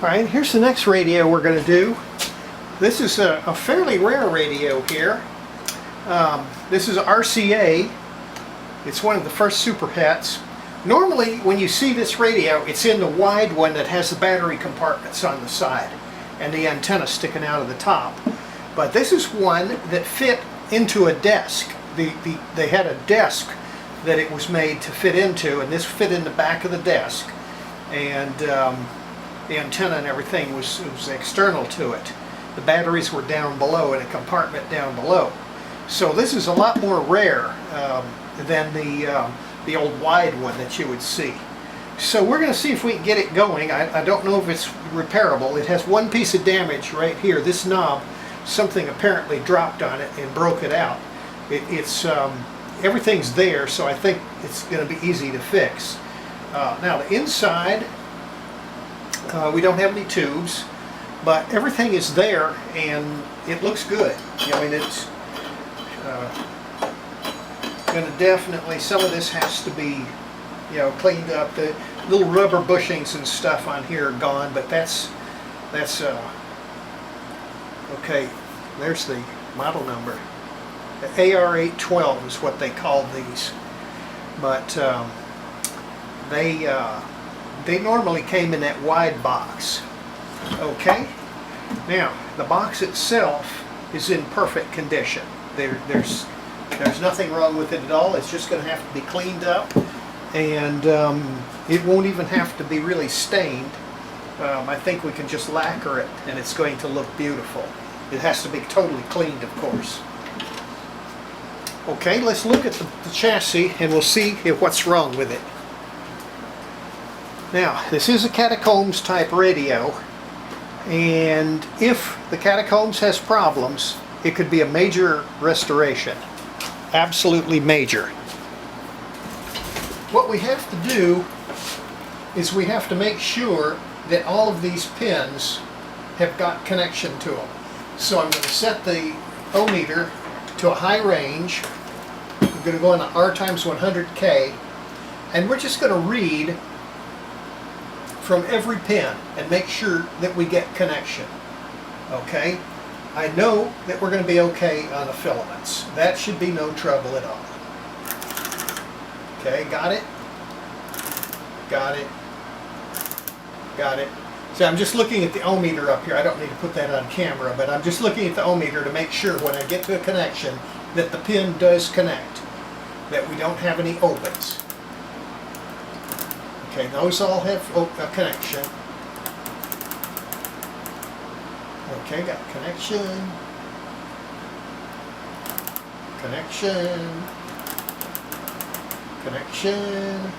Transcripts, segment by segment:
Alright, here's the next radio we're going to do. This is a fairly rare radio here. This is RCA. It's one of the first superhets. Normally when you see this radio, it's in the wide one that has the battery compartments on the side and the antenna sticking out of the top. But this is one that fit into a desk. They had a desk that it was made to fit into, and this fit in the back of the desk. And the antenna and everything was external to it. The batteries were down below in a compartment down below. So this is a lot more rare than the old wide one that you would see. So we're going to see if we can get it going. I don't know if it's repairable. It has one piece of damage right here. This knob, something apparently dropped on it and broke it out. Everything's there, so I think it's going to be easy to fix. Now the inside, we don't have any tubes, but everything is there and it looks good. I mean, it's going to definitely, some of this has to be, cleaned up. The little rubber bushings and stuff on here are gone, but that's okay. There's the model number. The AR812 is what they call these, but they normally came in that wide box. Okay, now the box itself is in perfect condition. There's nothing wrong with it at all. It's just going to have to be cleaned up, and it won't even have to be really stained. I think we can just lacquer it and it's going to look beautiful. It has to be totally cleaned, of course. Okay, let's look at the chassis and we'll see what's wrong with it. Now, this is a Catacombs type radio, and if the Catacombs has problems, it could be a major restoration. Absolutely major. What we have to do is we have to make sure that all of these pins have got connection to them. So I'm going to set the ohmmeter to a high range. I'm going to go on an R times 100K, and we're just going to read from every pin and make sure that we get connection. Okay? I know that we're going to be okay on the filaments. That should be no trouble at all. Okay, got it? Got it. Got it. So I'm just looking at the ohmmeter up here. I don't need to put that on camera, but I'm just looking at the ohmmeter to make sure when I get to a connection that the pin does connect, that we don't have any opens. Okay, those all have a connection. Okay, got connection. Connection. Connection.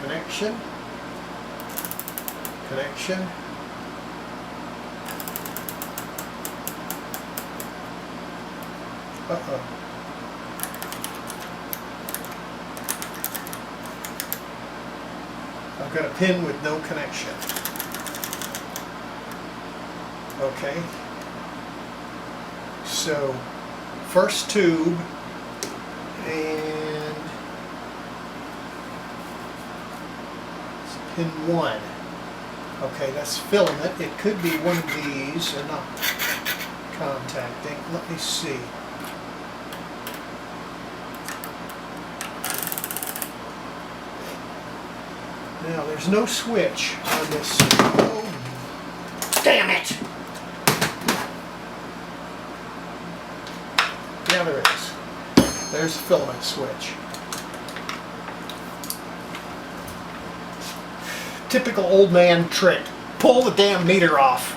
Connection. Connection. Uh-oh. I've got a pin with no connection. Okay. So, first tube, and it's pin 1. Okay, that's filament. It could be one of these and not contacting. Let me see. Now, there's no switch on this. Oh, damn it! Yeah, there is. There's the filament switch. Typical old man trick. Pull the damn meter off.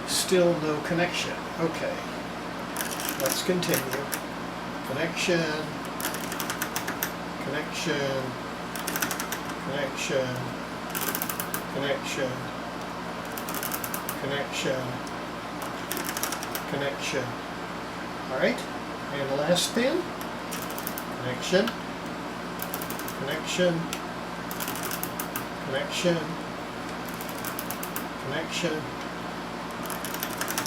Still no connection. Okay. Let's continue. Connection. Connection. Connection. Connection. Connection. Connection. Alright. And the last pin. Connection. Connection. Connection. Connection.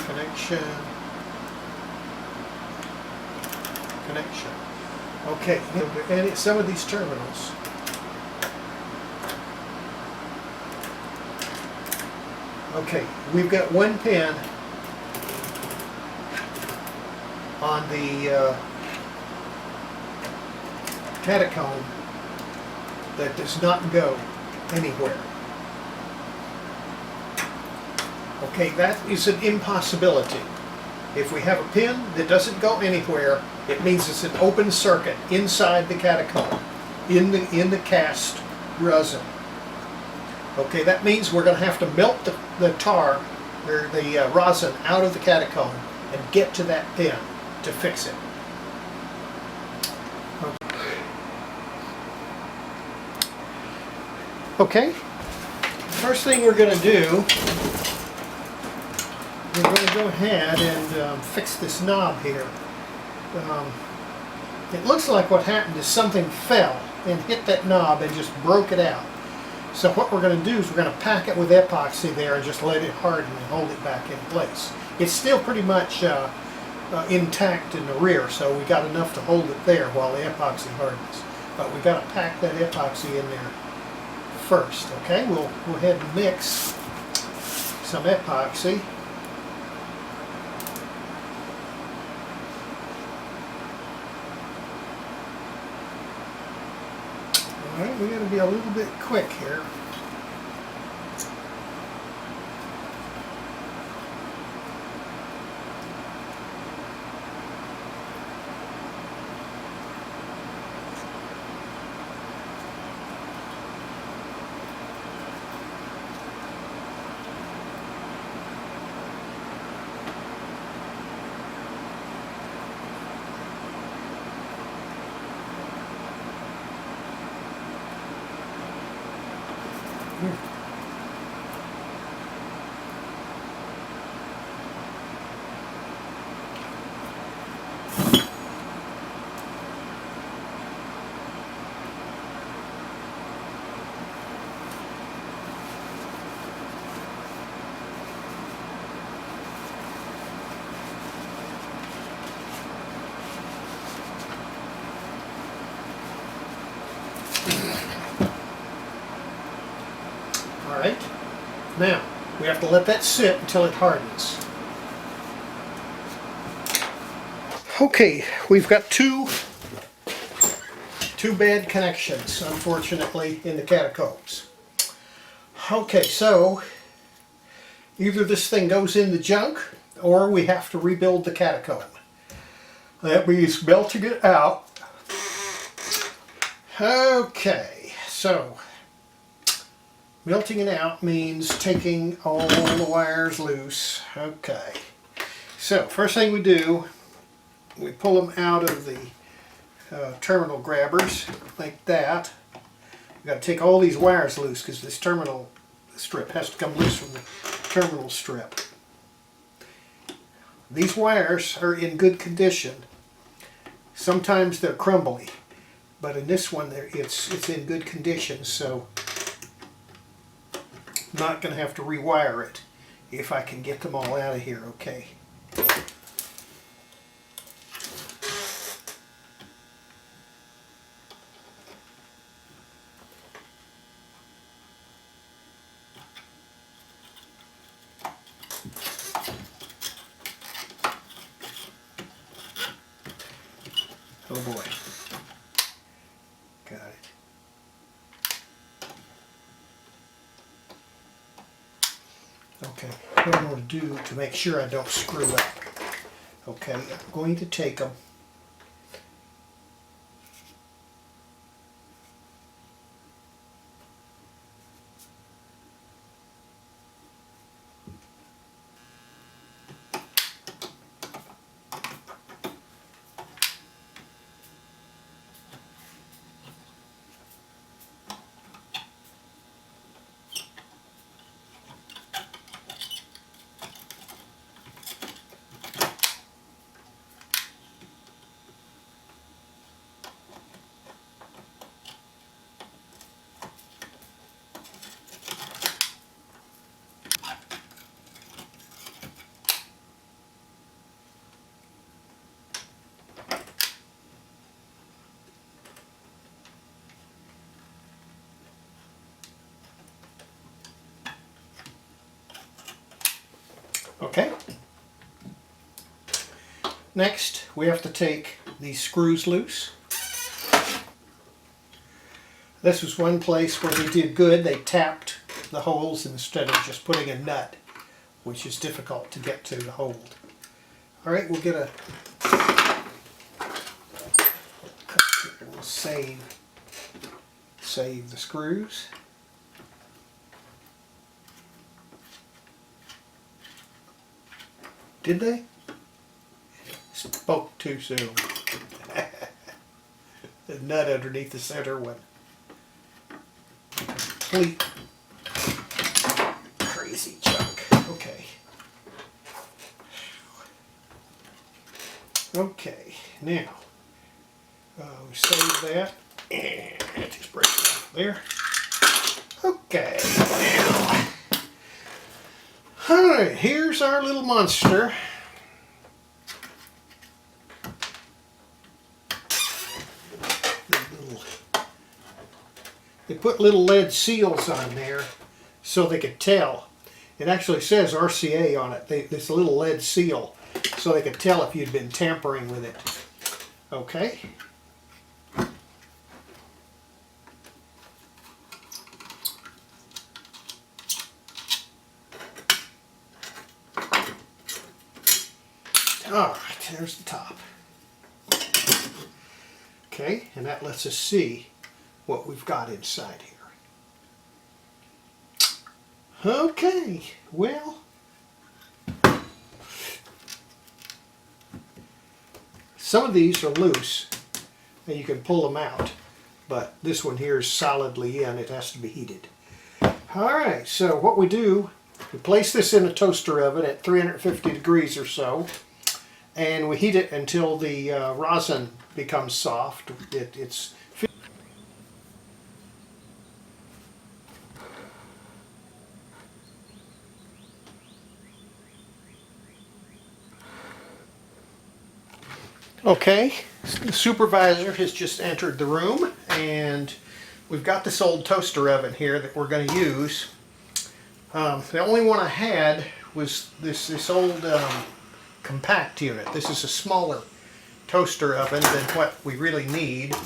Connection. Connection. Okay, edit some of these terminals. Okay, we've got one pin on the catacomb that does not go anywhere. Okay, that is an impossibility. If we have a pin that doesn't go anywhere, it means it's an open circuit inside the catacomb, in the cast resin. Okay, that means we're going to have to melt the tar, or the rosin, out of the catacomb and get to that pin to fix it. Okay, first thing we're going to do, we're going to go ahead and fix this knob here. It looks like what happened is something fell and hit that knob and just broke it out. So what we're going to do is we're going to pack it with epoxy there and just let it harden and hold it back in place. It's still pretty much intact in the rear, so we got enough to hold it there while the epoxy hardens. But we got to pack that epoxy in there first. Okay, we'll go ahead and mix some epoxy. Alright, we got to be a little bit quick here. Alright, now we have to let that sit until it hardens. Okay, we've got two bad connections, unfortunately, in the catacombs. Okay, so either this thing goes in the junk or we have to rebuild the catacomb. That means melting it out. Okay, so melting it out means taking all the wires loose. Okay, so first thing we do, we pull them out of the terminal grabbers like that. We've got to take all these wires loose because this terminal strip has to come loose from the terminal strip. These wires are in good condition. Sometimes they're crumbly, but in this one it's in good condition, so I'm not going to have to rewire it if I can get them all out of here okay. Oh boy. Got it. Okay, what I'm going to do to make sure I don't screw up. Okay, I'm going to take them. Okay. Next, we have to take these screws loose. This was one place where they did good. They tapped the holes instead of just putting a nut, which is difficult to get to hold. All right, we'll get a cut here and we'll save the screws. Did they? Spoke too soon. The nut underneath the center one. Complete crazy junk. Okay. Okay, now we save that and just break it out there. Okay, now, all right, here's our little monster. They put little lead seals on there so they could tell. It actually says RCA on it. This little lead seal, so they could tell if you'd been tampering with it. Okay. All right, there's the top. Okay, and that lets us see what we've got inside here. Okay, well, some of these are loose and you can pull them out, but this one here is solidly in. It has to be heated. All right, so what we do, we place this in a toaster oven at 350 degrees or so, and we heat it until the rosin becomes soft. It's okay, the supervisor has just entered the room, and we've got this old toaster oven here that we're going to use. The only one I had was this old compact unit. This is a smaller toaster oven than what we really need,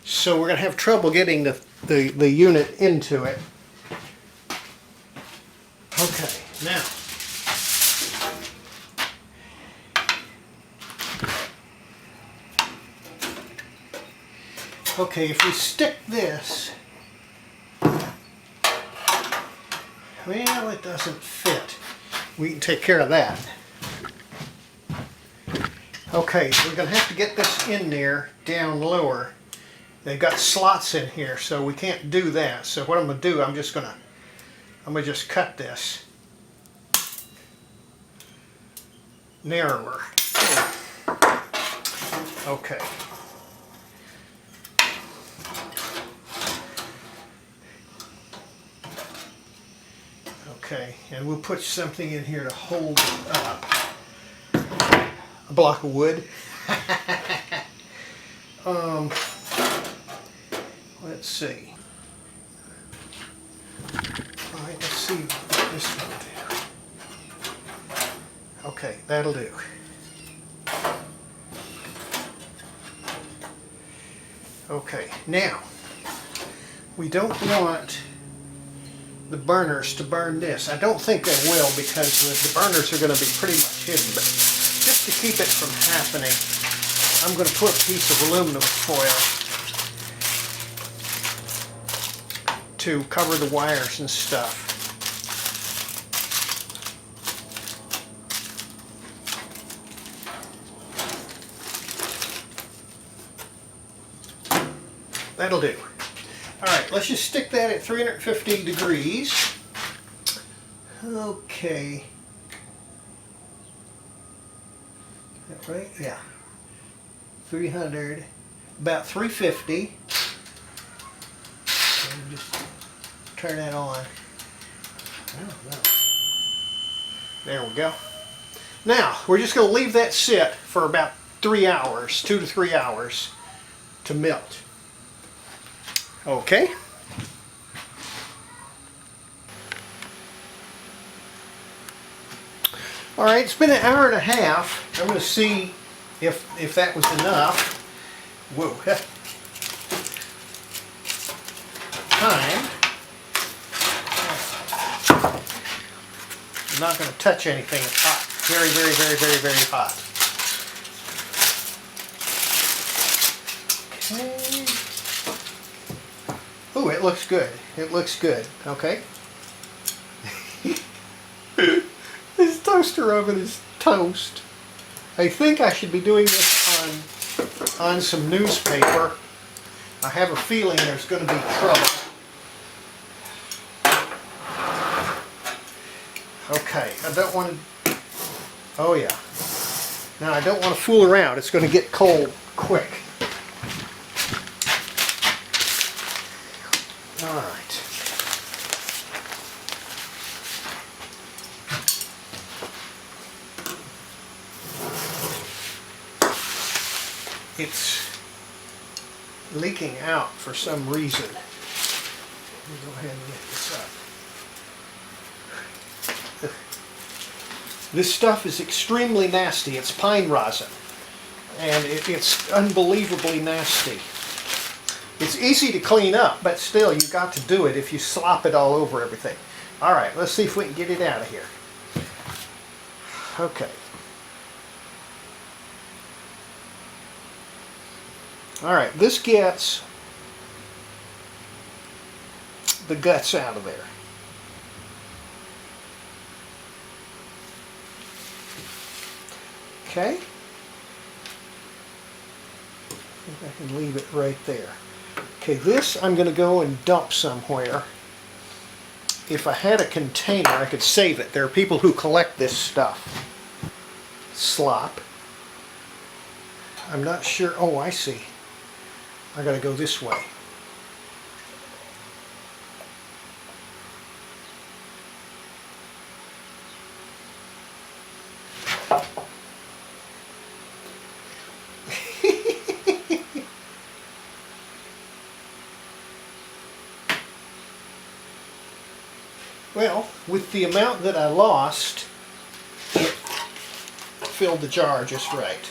so we're going to have trouble getting the unit into it. Okay, now okay, if we stick this, well, it doesn't fit. We can take care of that. Okay, so we're going to have to get this in there down lower. They've got slots in here, so we can't do that. So what I'm going to do, I'm going to just cut this narrower. Okay. Okay, and we'll put something in here to hold it up. A block of wood. Let's see. All right, let's see what this will do. Okay, that'll do. Okay, now we don't want the burners to burn this. I don't think they will, because the burners are going to be pretty much hidden, but just to keep it from happening, I'm going to put a piece of aluminum foil to cover the wires and stuff. That'll do. Alright, let's just stick that at 350 degrees. Okay. Is that right? Yeah. 300, about 350. And just turn that on. Oh, no. There we go. Now, we're just going to leave that sit for about 3 hours, 2 to 3 hours, to melt. Okay. All right, it's been an hour and a half. I'm going to see if that was enough. Whoa. Time. I'm not going to touch anything. It's hot. Very, very, very, very, very hot. Okay. Oh, it looks good. It looks good. Okay. This toaster oven is toast. I think I should be doing this on some newspaper. I have a feeling there's going to be trouble. Okay, I don't want to... Oh yeah. Now I don't want to fool around. It's going to get cold quick. All right. It's leaking out for some reason. Let me go ahead and get this up. This stuff is extremely nasty. It's pine rosin, and it's unbelievably nasty. It's easy to clean up, but still, you've got to do it if you slop it all over everything. All right, let's see if we can get it out of here. Okay. All right, this gets the guts out of there. Okay. I think I can leave it right there. Okay, this I'm going to go and dump somewhere. If I had a container, I could save it. There are people who collect this stuff. Slop. I'm not sure. Oh, I see. I got to go this way. Well, with the amount that I lost, it filled the jar just right.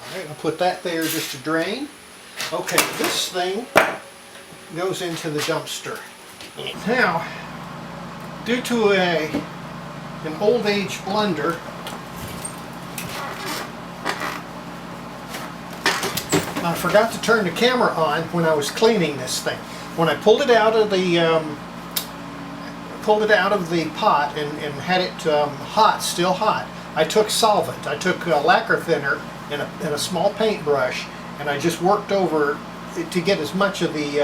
Alright, I'll put that there just to drain. Okay, this thing goes into the dumpster. Now, due to an old age blender, I forgot to turn the camera on when I was cleaning this thing. When I pulled it out of the pot and had it hot, still hot, I took solvent. I took lacquer thinner and a small paintbrush, and I just worked over it to get as much of the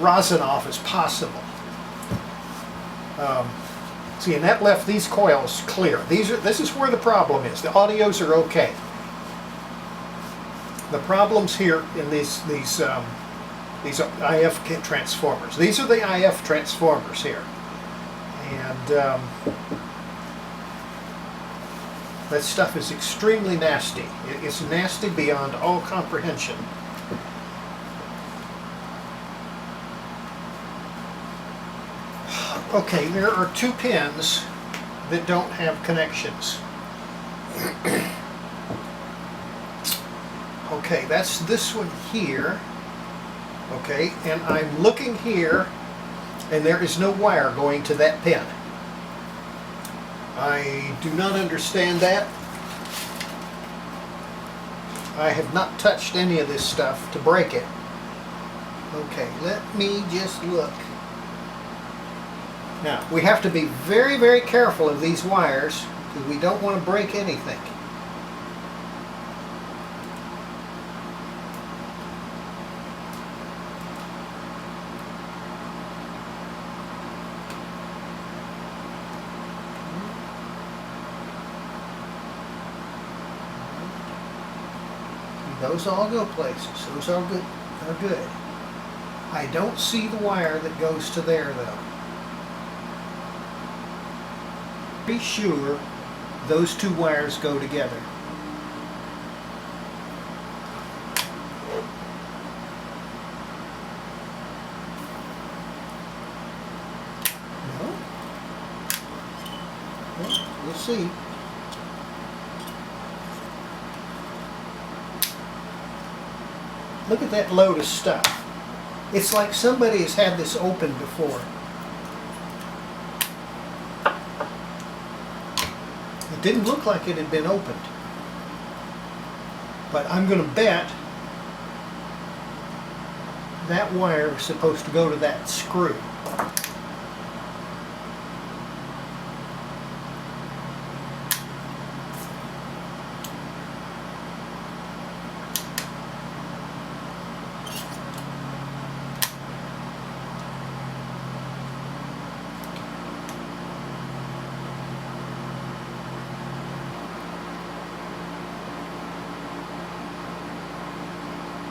rosin off as possible. See, and that left these coils clear. This is where the problem is. The audios are okay. The problems here in these are IF transformers. These are the IF transformers here, and that stuff is extremely nasty. It's nasty beyond all comprehension. Okay, there are two pins that don't have connections. Okay, that's this one here. Okay, and I'm looking here, and there is no wire going to that pin. I do not understand that. I have not touched any of this stuff to break it. Okay, let me just look. Now, we have to be very, very careful of these wires because we don't want to break anything. Those all go places. Those are good. Are good. I don't see the wire that goes to there though. Be sure those two wires go together. see. Look at that load of stuff. It's like somebody has had this open before. It didn't look like it had been opened. But I'm going to bet that wire is supposed to go to that screw.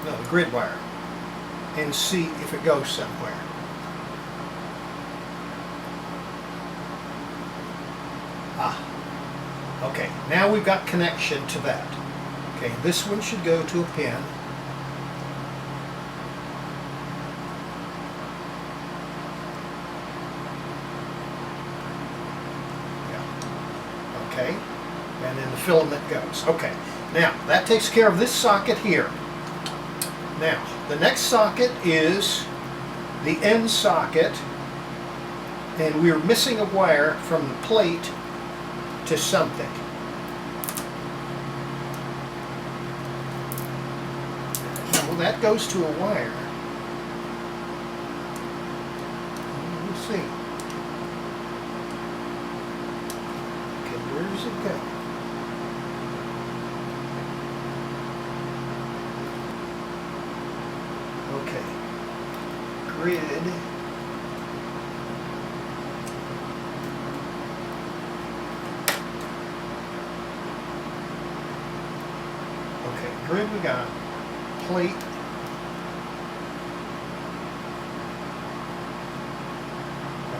No, the grid wire, and see if it goes somewhere. Okay, now we've got connection to that. Okay, this one should go to a pin. Yeah. Okay, and then the filament goes. Okay, now that takes care of this socket here. Now, the next socket is the end socket, and we're missing a wire from the plate to something. Now, that goes to a wire. Let's see. Okay, where does it go? Okay, grid. Okay, grid, we got plate.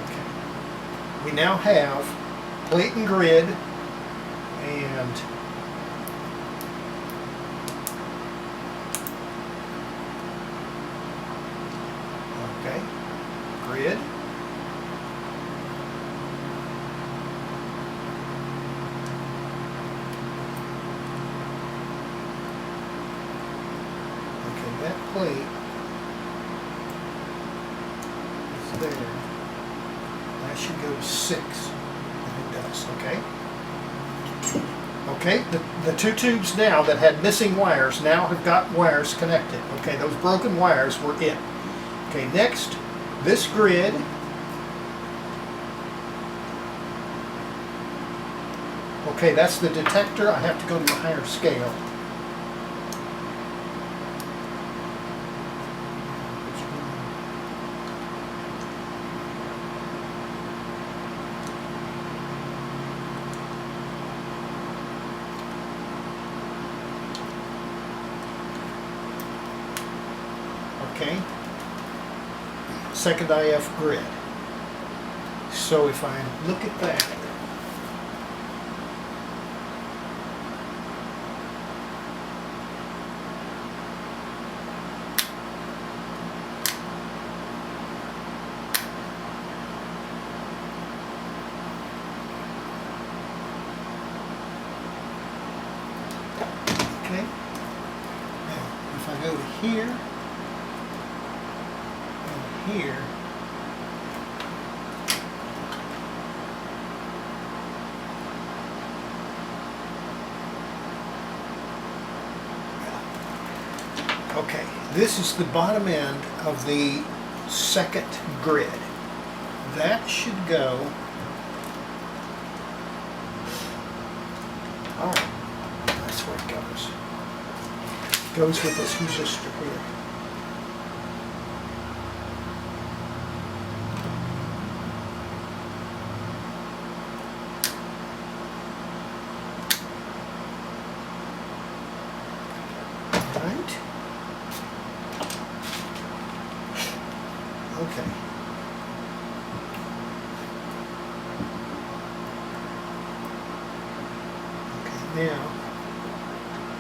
Okay, we now have plate and grid, and okay, grid. Okay, that plate is there. That should go to 6. And it does, okay? Okay, the two tubes now that had missing wires now have got wires connected. Okay, those broken wires were it. Okay, next, this grid. Okay, that's the detector. I have to go to a higher scale. Okay, second IF grid. So if I look at that, okay, now if I go to here, here, okay, this is the bottom end of the second grid. That should go, all right, that's where it goes. It goes with this resistor here. Right. Okay. Okay, now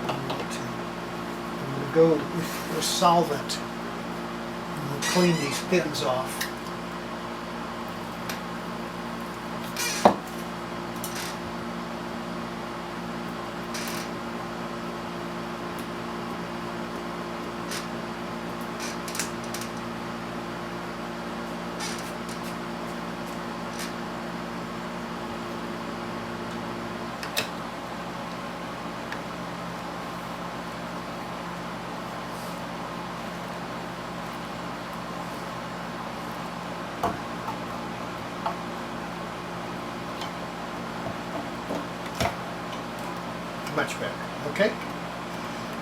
I'm going to go with solvent and we'll clean these pins off. much better. Okay?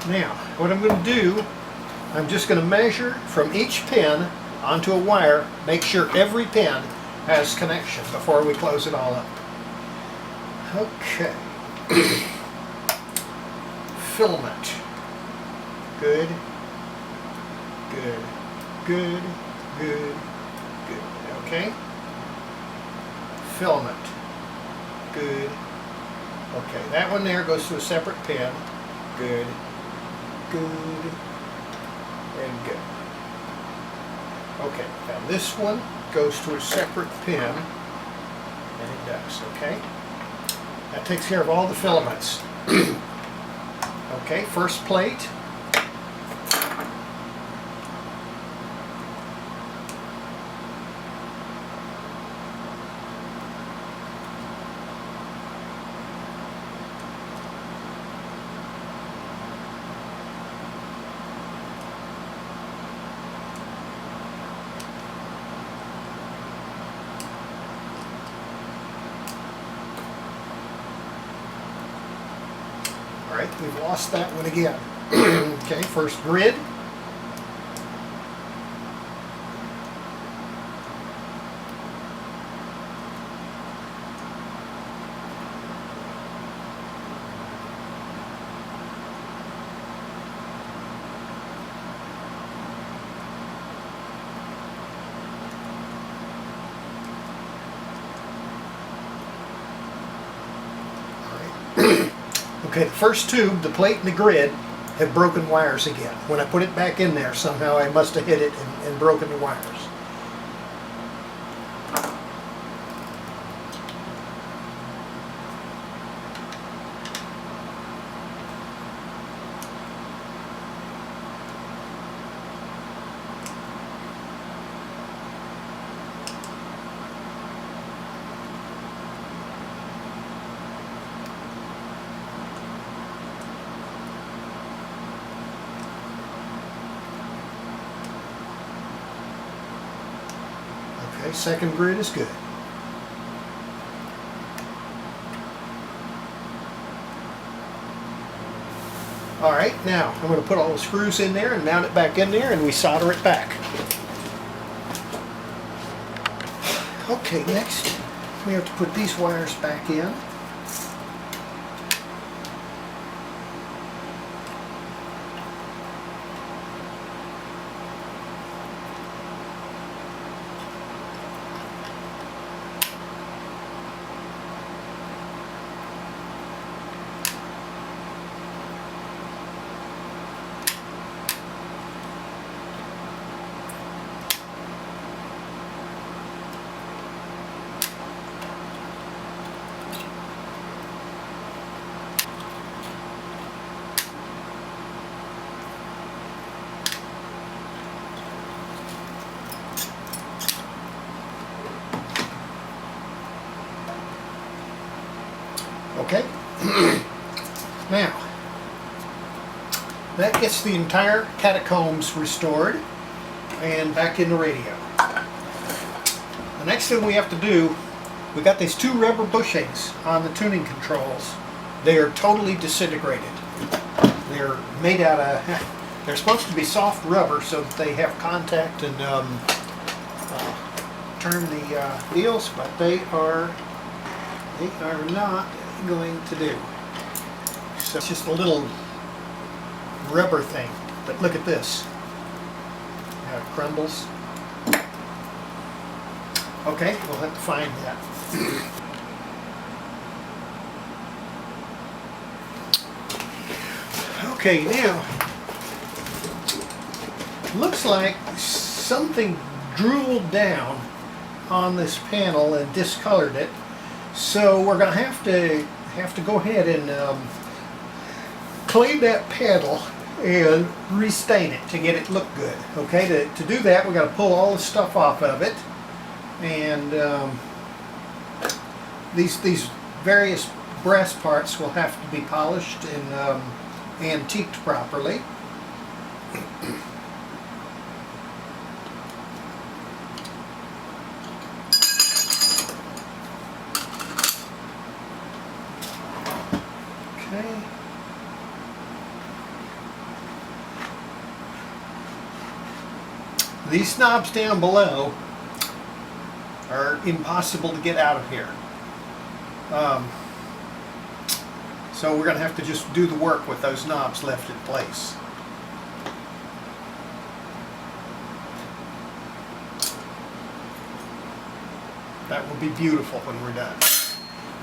Now, what I'm going to do, I'm just going to measure from each pin onto a wire, make sure every pin has connection before we close it all up. Okay. Filament. Good. Good. Good. Good. Good. Okay. Filament. Good. Okay, that one there goes to a separate pin. Good. Good. And good. Okay, now this one goes to a separate pin, and it does, okay? That takes care of all the filaments. Okay, first plate. All right, we've lost that one again. Okay, first grid. Okay, the first tube, the plate and the grid, have broken wires again. When I put it back in there, somehow I must have hit it and broken the wires. Okay, second grid is good. Alright, now I'm going to put all the screws in there and mount it back in there, and we solder it back. Okay, next we have to put these wires back in. Okay, now that gets the entire catacombs restored and back in the radio. The next thing we have to do, we got these two rubber bushings on the tuning controls. They are totally disintegrated. They're made out of, they're supposed to be soft rubber so that they have contact and turn the wheels, but they are not going to do. So it's just a little rubber thing, but look at this, how it crumbles. Okay, we'll have to find that. Okay, now looks like something drooled down on this panel and discolored it. So we're going to have to go ahead and clean that panel and restain it to get it look good. Okay, to do that, we got to pull all the stuff off of it, and these various brass parts will have to be polished and antiqued properly. Okay. These knobs down below are impossible to get out of here. So we're going to have to just do the work with those knobs left in place. That will be beautiful when we're done.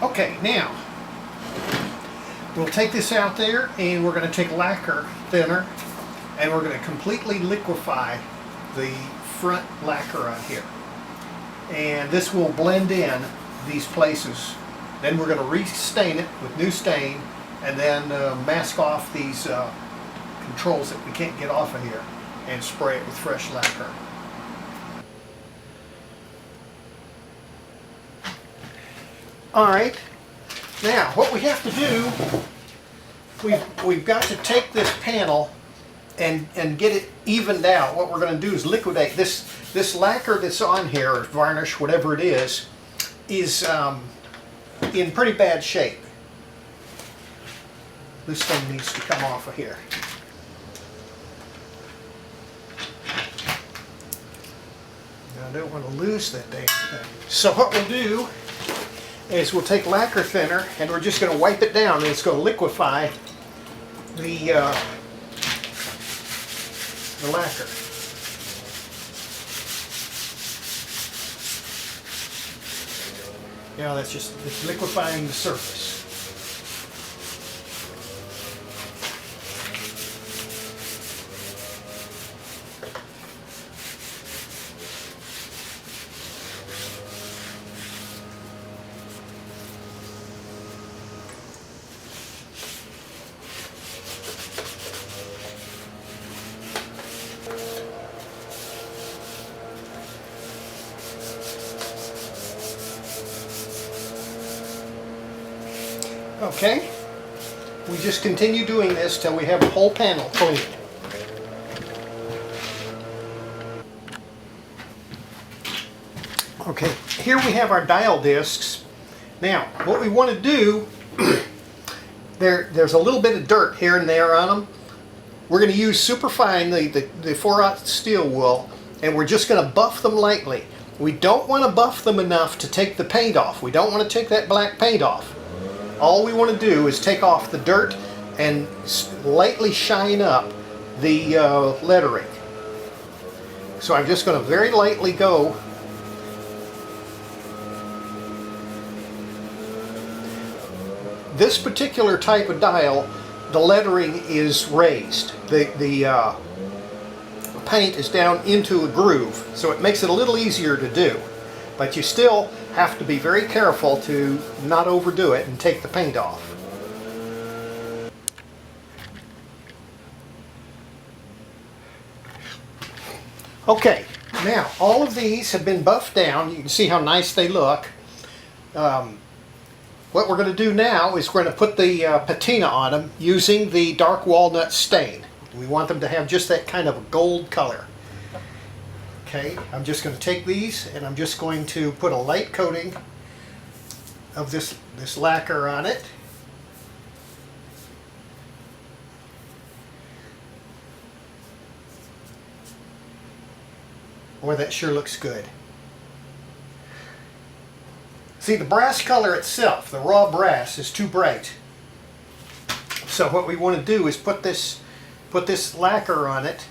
Okay, now we'll take this out there and we're going to take lacquer thinner and we're going to completely liquefy the front lacquer on here. And this will blend in these places. Then we're going to re-stain it with new stain and then mask off these controls that we can't get off of here and spray it with fresh lacquer. Alright, now what we have to do, we've got to take this panel and get it evened out. What we're going to do is liquidate this lacquer that's on here, or varnish, whatever it is in pretty bad shape. This thing needs to come off of here. I don't want to lose that damn thing. So what we'll do is we'll take lacquer thinner and we're just going to wipe it down and it's going to liquefy the lacquer. Yeah, that's just, it's liquefying the surface. Okay, we just continue doing this till we have the whole panel cleaned. Okay, here we have our dial discs. Now, what we want to do, there's a little bit of dirt here and there on them. We're going to use superfine, the 4/0 steel wool, and we're just going to buff them lightly. We don't want to buff them enough to take the paint off. We don't want to take that black paint off. All we want to do is take off the dirt and lightly shine up the lettering. So I'm just going to very lightly go. This particular type of dial, the lettering is raised. The paint is down into a groove, so it makes it a little easier to do. But you still have to be very careful to not overdo it and take the paint off. Okay, now all of these have been buffed down. You can see how nice they look. What we're going to do now is we're going to put the patina on them using the dark walnut stain. We want them to have just that kind of a gold color. Okay, I'm just going to take these and I'm just going to put a light coating of this lacquer on it. Boy, that sure looks good. See, the brass color itself, the raw brass, is too bright. So what we want to do is put this lacquer on it.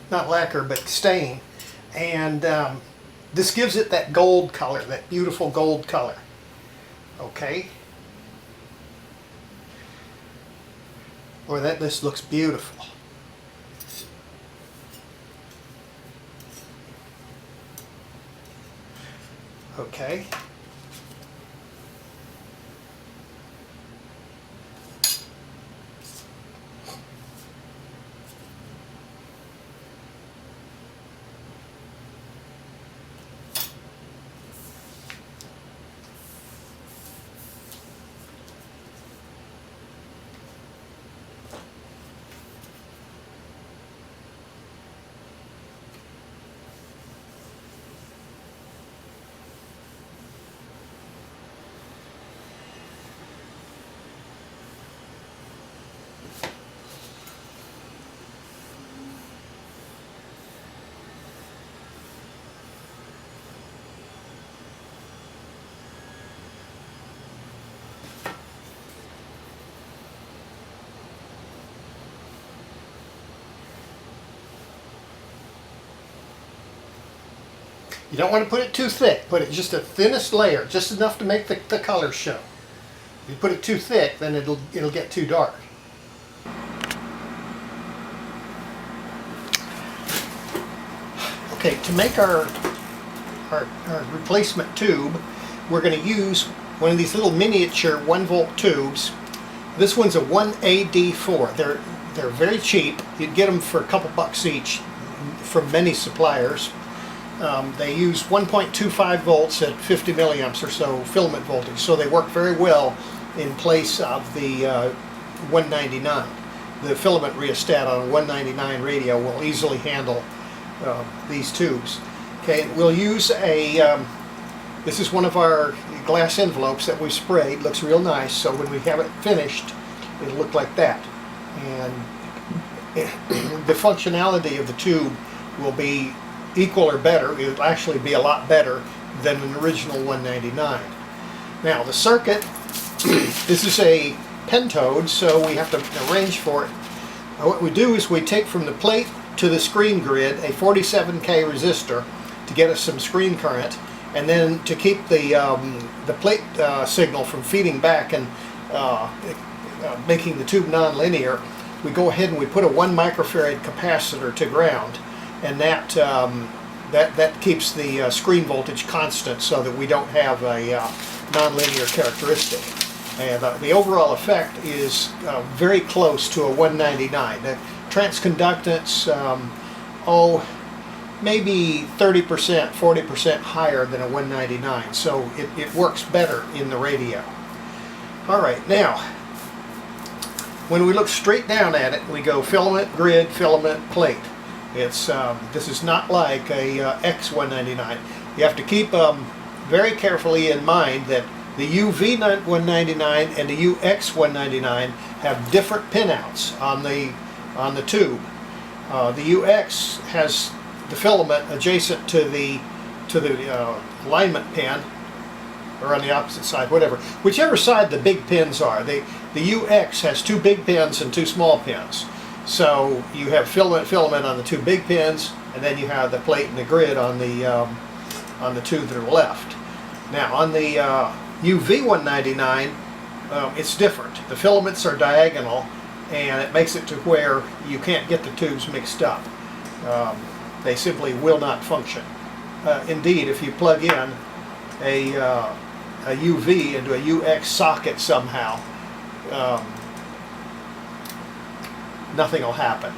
Not lacquer, but stain, and this gives it that gold color, that beautiful gold color. Okay. Boy, this looks beautiful. Okay. You don't want to put it too thick. Put it just the thinnest layer, just enough to make the color show. If you put it too thick, then it'll get too dark. Okay, to make our replacement tube, we're going to use one of these little miniature 1-volt tubes. This one's a 1AD4. They're very cheap. You'd get them for a couple bucks each from many suppliers. They use 1.25 volts at 50 milliamps or so filament voltage, so they work very well in place of the 199. The filament rheostat on a 199 radio will easily handle these tubes. Okay, we'll use a, this is one of our glass envelopes that we sprayed. Looks real nice, so when we have it finished, it'll look like that. And the functionality of the tube will be equal or better. It'll actually be a lot better than an original 199. Now the circuit, this is a pentode, so we have to arrange for it. What we do is we take from the plate to the screen grid a 47K resistor to get us some screen current, and then to keep the plate signal from feeding back and making the tube non-linear, we go ahead and we put a 1 microfarad capacitor to ground, and that keeps the screen voltage constant so that we don't have a non-linear characteristic. And the overall effect is very close to a 199. The transconductance, maybe 30%, 40% higher than a 199, so it works better in the radio. Alright, now, when we look straight down at it, we go filament, grid, filament, plate. It's this is not like a X199. You have to keep very carefully in mind that the UV199 and the UX199 have different pinouts on the tube. The UX has the filament adjacent to the alignment pin, or on the opposite side, whatever. Whichever side the big pins are. The UX has 2 big pins and 2 small pins. So you have filament on the 2 big pins, and then you have the plate and the grid on the 2 that are left. Now on the UV199, it's different. The filaments are diagonal, and it makes it to where you can't get the tubes mixed up. They simply will not function. Indeed, if you plug in a UV into a UX socket somehow, nothing will happen.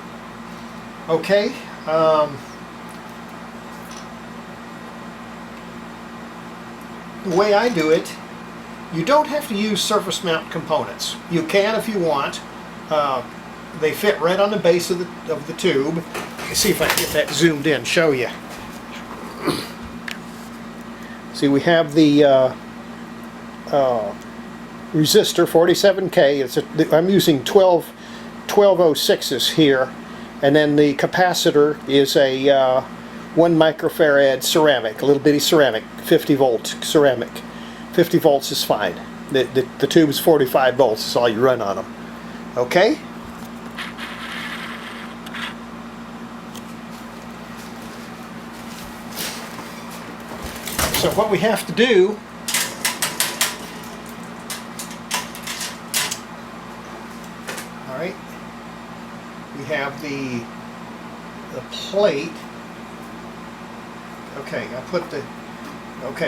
Okay. The way I do it, you don't have to use surface mount components. You can if you want. They fit right on the base of the tube. Let me see if I can get that zoomed in, show you. See, we have the resistor 47K. I'm using 1206s here, and then the capacitor is a 1 microfarad ceramic, a little bitty ceramic, 50 volt ceramic. 50 volts is fine. The tube is 45 volts, is all you run on them. Okay? So what we have to do, alright, we have the plate. Okay, I put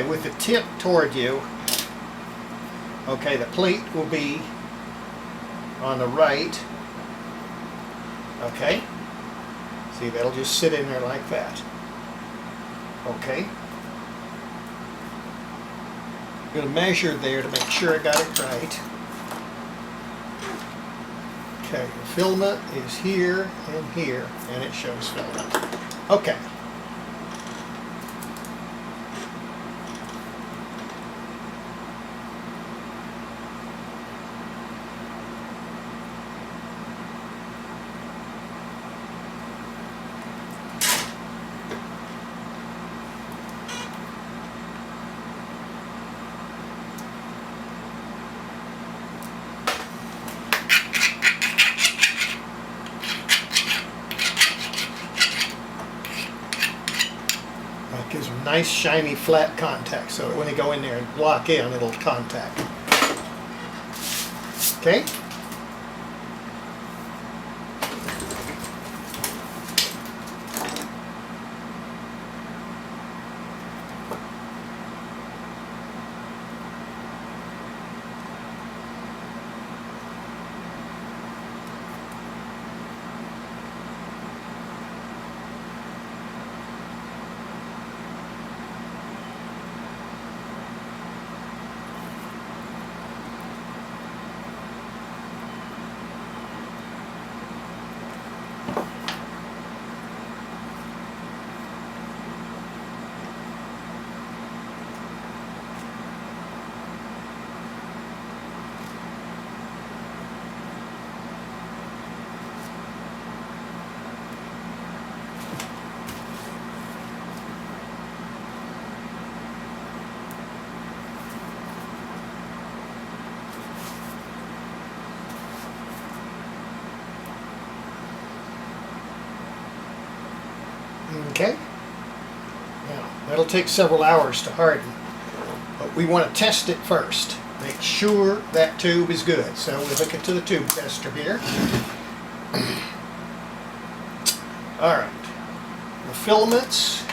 with the tip toward you. Okay, the plate will be on the right. Okay, see, that'll just sit in there like that. Okay, I'm going to measure there to make sure I got it right. Okay, the filament is here, and it shows filament. Okay. These are nice, shiny, flat contacts, so that when they go in there and lock in, it'll contact. Okay? Okay? Now, that'll take several hours to harden, but we want to test it first. Make sure that tube is good. So we hook it to the tube tester here. Alright. The filaments.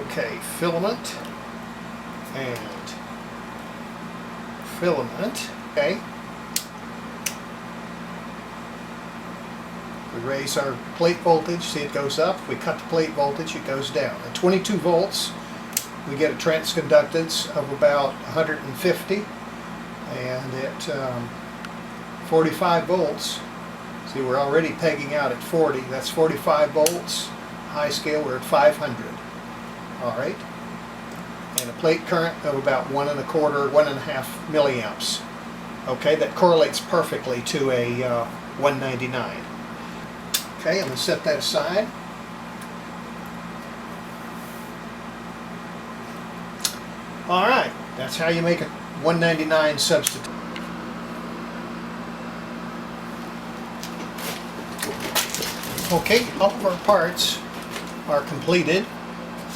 Okay, filament. And filament. Okay. We raise our plate voltage, see it goes up. We cut the plate voltage, it goes down. At 22 volts, we get a transconductance of about 150. And at 45 volts, see we're already pegging out at 40. That's 45 volts. High scale, we're at 500. Alright. And a plate current of about 1.25, 1.5 milliamps. Okay, that correlates perfectly to a 199. Okay, I'm going to set that aside. Alright, that's how you make a 199 substitute. Okay, all of our parts are completed.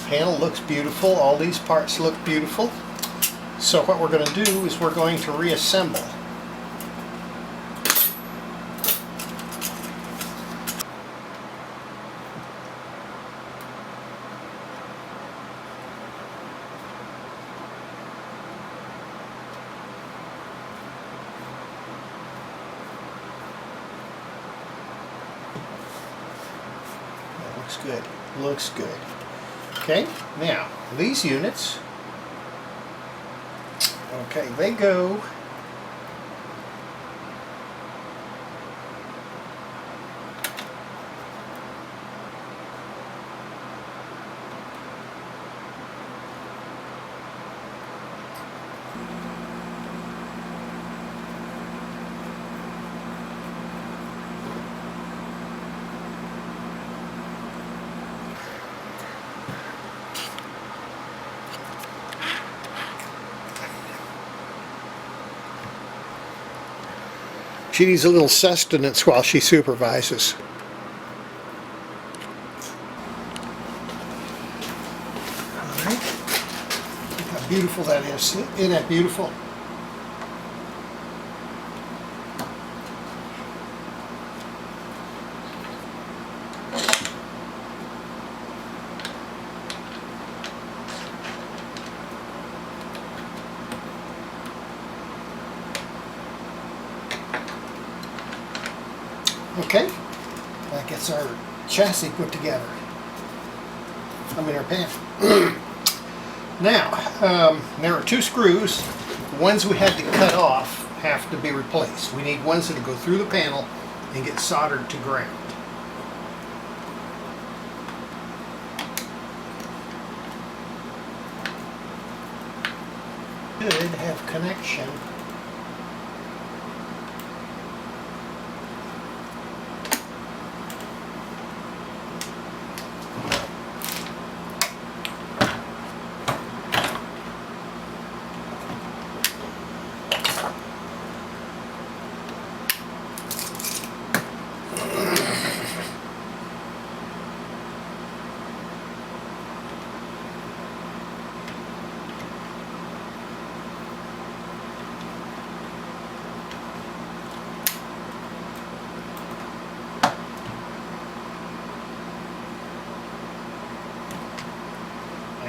Panel looks beautiful. All these parts look beautiful. So what we're going to do is we're going to reassemble. Looks good. Looks good. Okay, now these units, okay, they go she needs a little sustenance while she supervises. Alright. Look how beautiful that is. Isn't that beautiful? Okay, that gets our chassis put together. I mean our panel. Now, there are two screws. The ones we had to cut off have to be replaced. We need ones that go through the panel and get soldered to ground. Should have connection.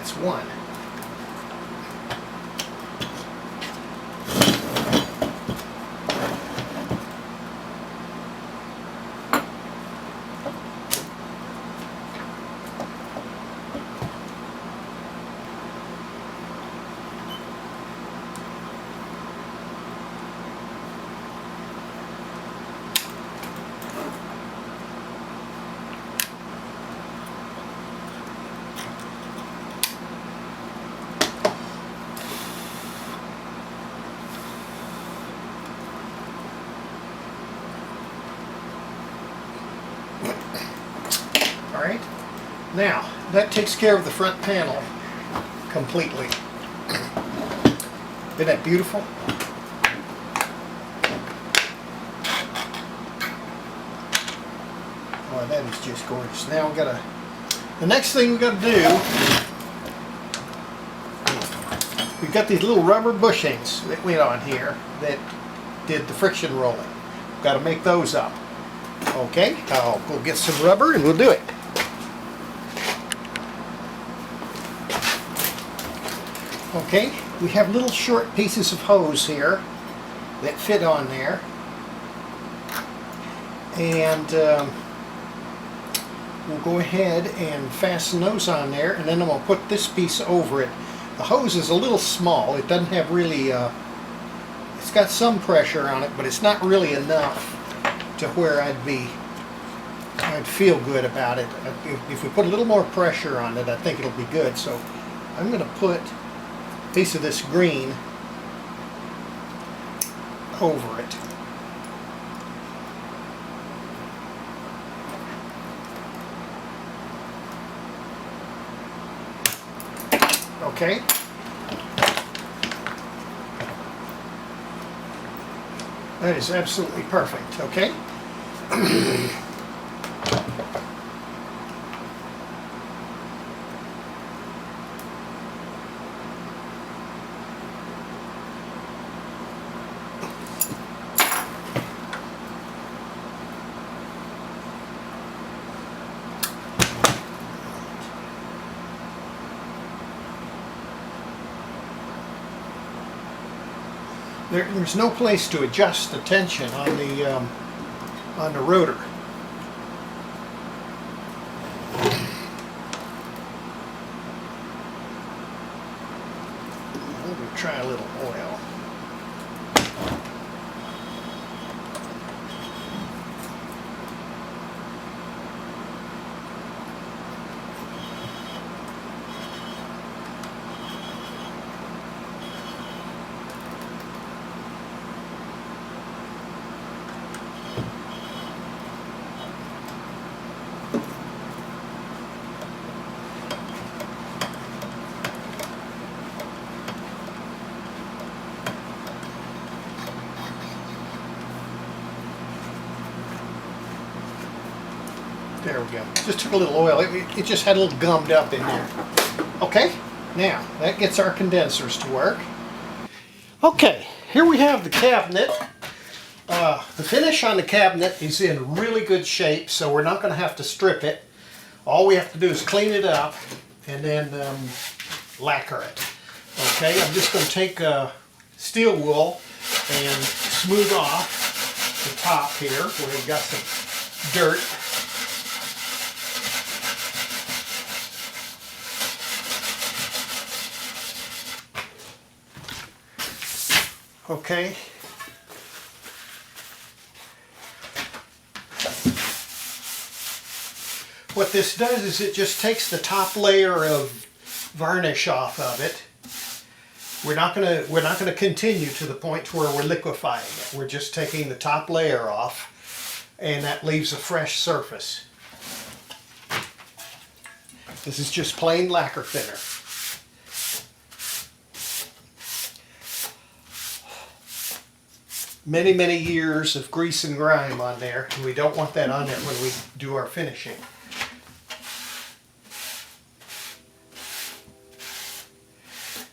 That's one. Alright, now that takes care of the front panel completely. Isn't that beautiful? Oh, that is just gorgeous. Now the next thing we gotta do, we've got these little rubber bushings that went on here that did the friction rolling. Got to make those up. Okay, I'll go get some rubber and we'll do it. Okay, we have little short pieces of hose here that fit on there, and we'll go ahead and fasten those on there, and then I'm going to put this piece over it. The hose is a little small. It doesn't have really, it's got some pressure on it, but it's not really enough to where I'd feel good about it. If we put a little more pressure on it, I think it'll be good. So I'm going to put a piece of this green over it. Okay. That is absolutely perfect, okay? There's no place to adjust the tension on the rotor. We'll try a little oil. There we go. Just took a little oil. It just had a little gummed up in there. Okay, now that gets our condensers to work. Okay, here we have the cabinet. The finish on the cabinet is in really good shape, so we're not going to have to strip it. All we have to do is clean it up and then lacquer it. Okay, I'm just going to take steel wool and smooth off the top here where we've got some dirt. Okay. What this does is it just takes the top layer of varnish off of it. We're not gonna continue to the point where we're liquefying it. We're just taking the top layer off, and that leaves a fresh surface. This is just plain lacquer thinner. Many, many years of grease and grime on there, and we don't want that on there when we do our finishing.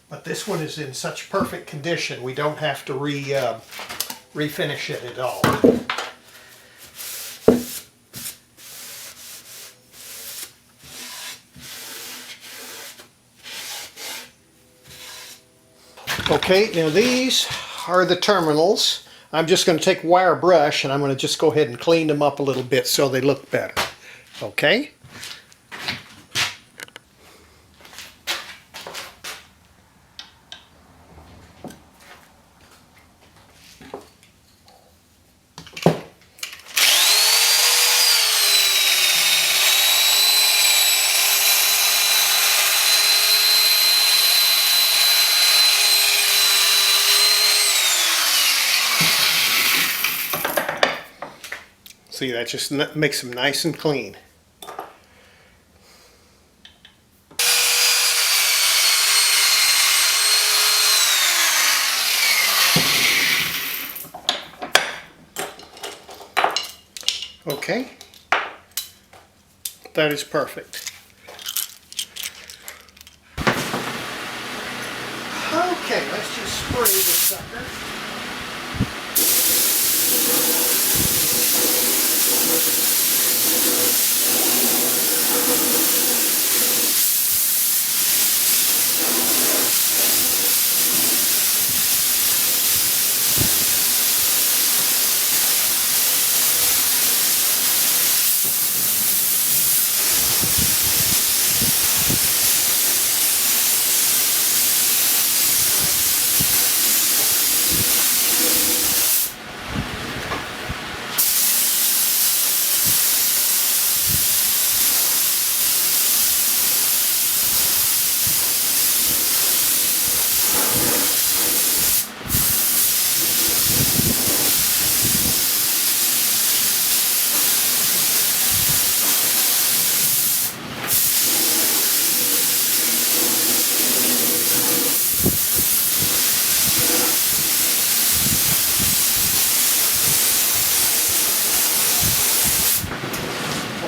But this one is in such perfect condition, we don't have to refinish it at all. Okay, now these are the terminals. I'm just going to take a wire brush and I'm going to just go ahead and clean them up a little bit so they look better. Okay? See, that just makes them nice and clean. Okay, that is perfect. Okay, let's just spray this sucker.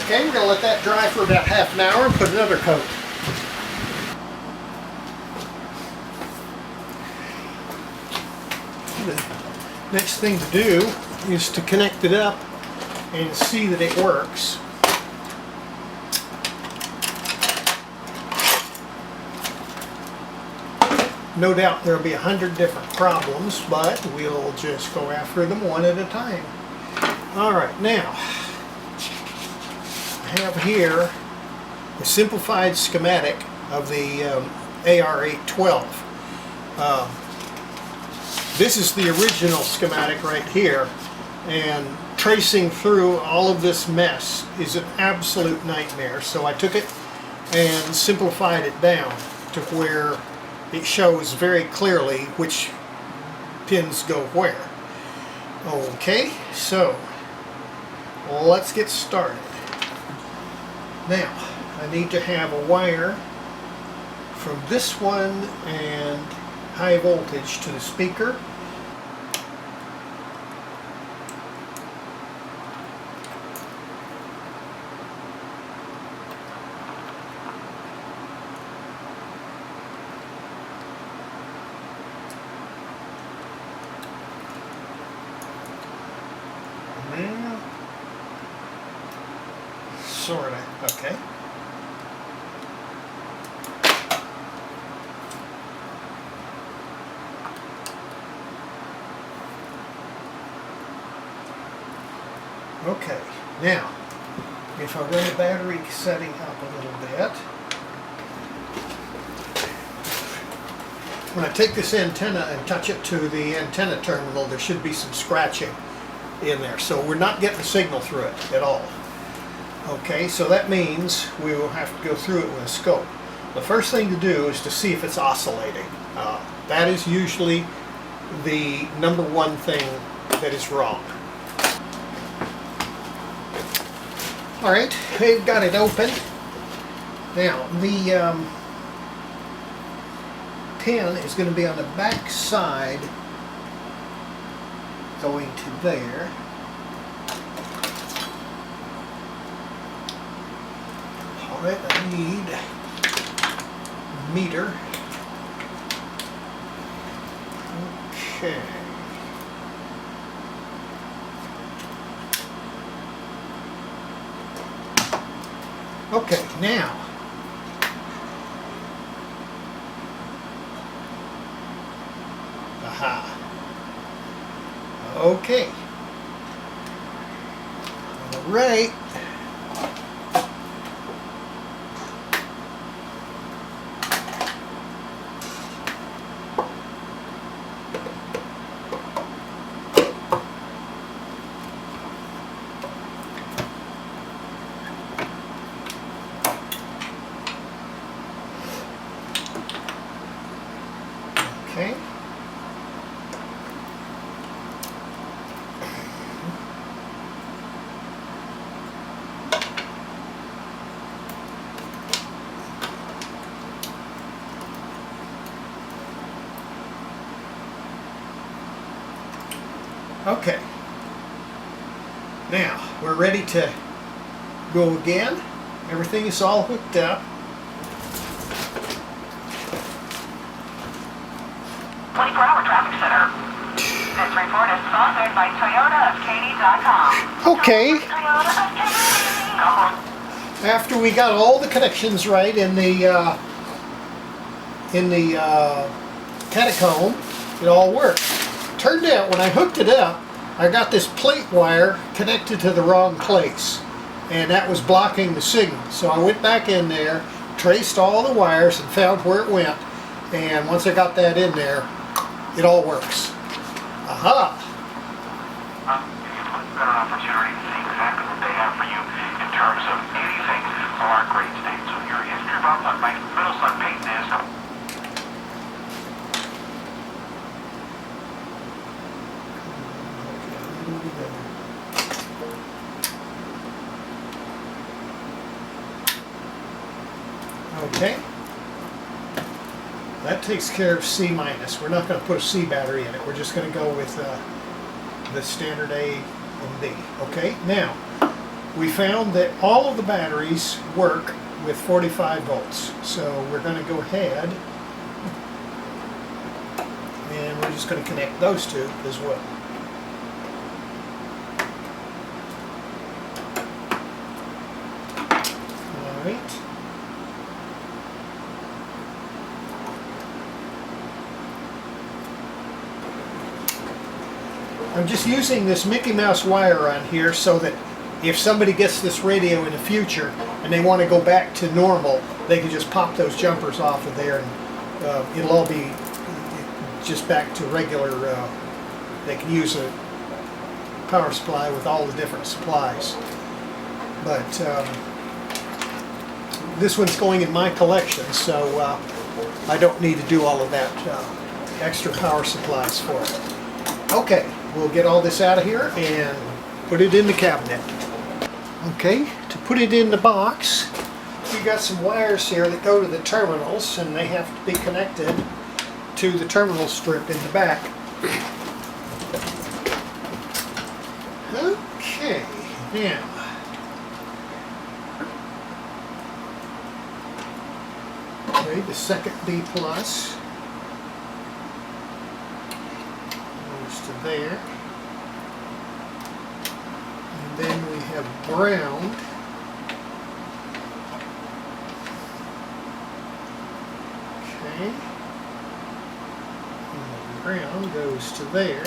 Okay, we're going to let that dry for about half an hour and put another coat. The next thing to do is to connect it up and see that it works. No doubt there'll be 100 different problems, but we'll just go after them one at a time. Alright, now I have here a simplified schematic of the AR812. This is the original schematic right here, and tracing through all of this mess is an absolute nightmare. So I took it and simplified it down to where it shows very clearly which pins go where. Okay, so let's get started. Now, I need to have a wire from this one and high voltage to the speaker. Sorta, okay. Okay, now, if I run the battery setting up a little bit, when I take this antenna and touch it to the antenna terminal, there should be some scratching in there, so we're not getting the signal through it at all. Okay, so that means we will have to go through it with a scope. The first thing to do is to see if it's oscillating. That is usually the number one thing that is wrong. Alright, we've got it open. Now, the pin is going to be on the back side going to there. Alright, I need a meter. Okay. Okay, now Okay. All right. Okay. Okay. Now, we're ready to go again. Everything is all hooked up. 24-hour traffic center. This report is sponsored by ToyotaofKaty.com. Okay. Toyota of Katy. After we got all the connections right in the catacomb, it all worked. Turned out when I hooked it up, I got this plate wire connected to the wrong place, and that was blocking the signal. So I went back in there, traced all the wires, and found where it went. And once I got that in there, it all works. Aha! You've got an opportunity to see exactly what they have for you in terms of anything of our great state. So your history of walnut, my middle son Peyton is. Okay. That takes care of C minus. We're not going to put a C battery in it. We're just going to go with the standard A and B. Okay. Now, we found that all of the batteries work with 45 volts. So we're going to go ahead and we're just going to connect those two as well. All right. I'm just using this Mickey Mouse wire on here so that if somebody gets this radio in the future and they want to go back to normal, they can just pop those jumpers off of there and it'll all be just back to regular. They can use a power supply with all the different supplies. But this one's going in my collection, so I don't need to do all of that extra power supplies for it. Okay. We'll get all this out of here and put it in the cabinet. Okay, to put it in the box, we've got some wires here that go to the terminals, and they have to be connected to the terminal strip in the back. Okay, now okay, the second B plus to there, and then we have ground, okay, and the ground goes to there,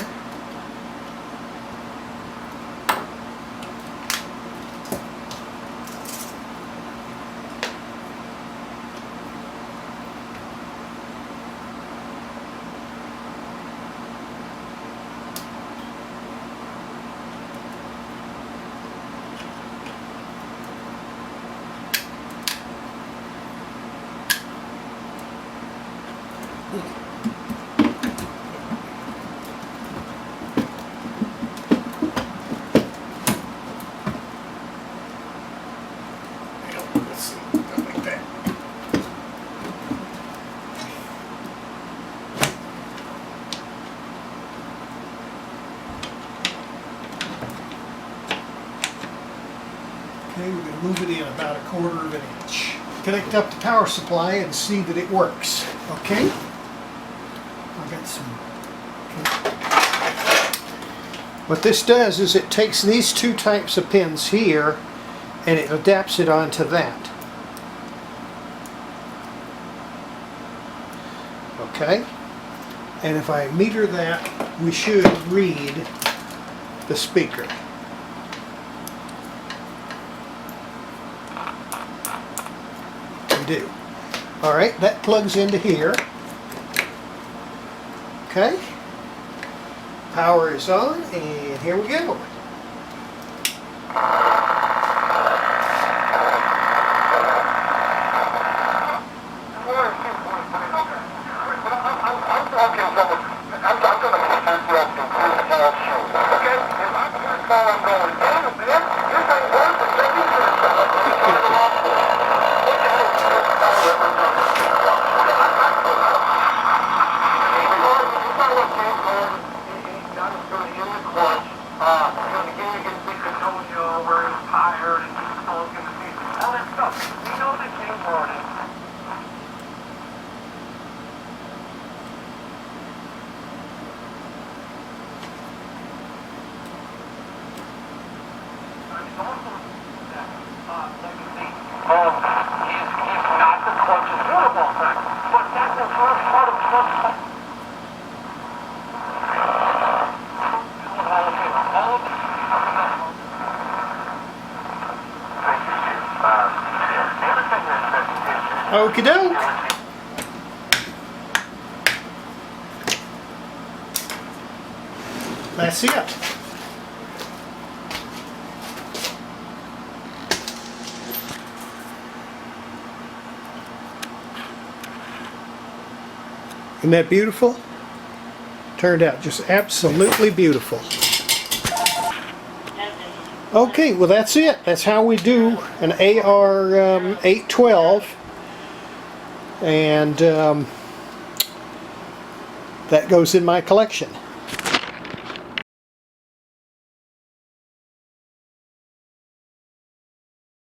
let's see, go like that. Okay, we're going to move it in about 1/4 of an inch. Connect up the power supply and see that it works. Okay? I've got some. Okay. What this does is it takes these two types of pins here and it adapts it onto that. Okay? And if I meter that, we should read the speaker. We do. Alright, that plugs into here. Okay. Power is on, and here we go. Okie doke. That's it. Isn't that beautiful? Turned out just absolutely beautiful. Okay, well that's it. That's how we do an AR 812. And that goes in my collection.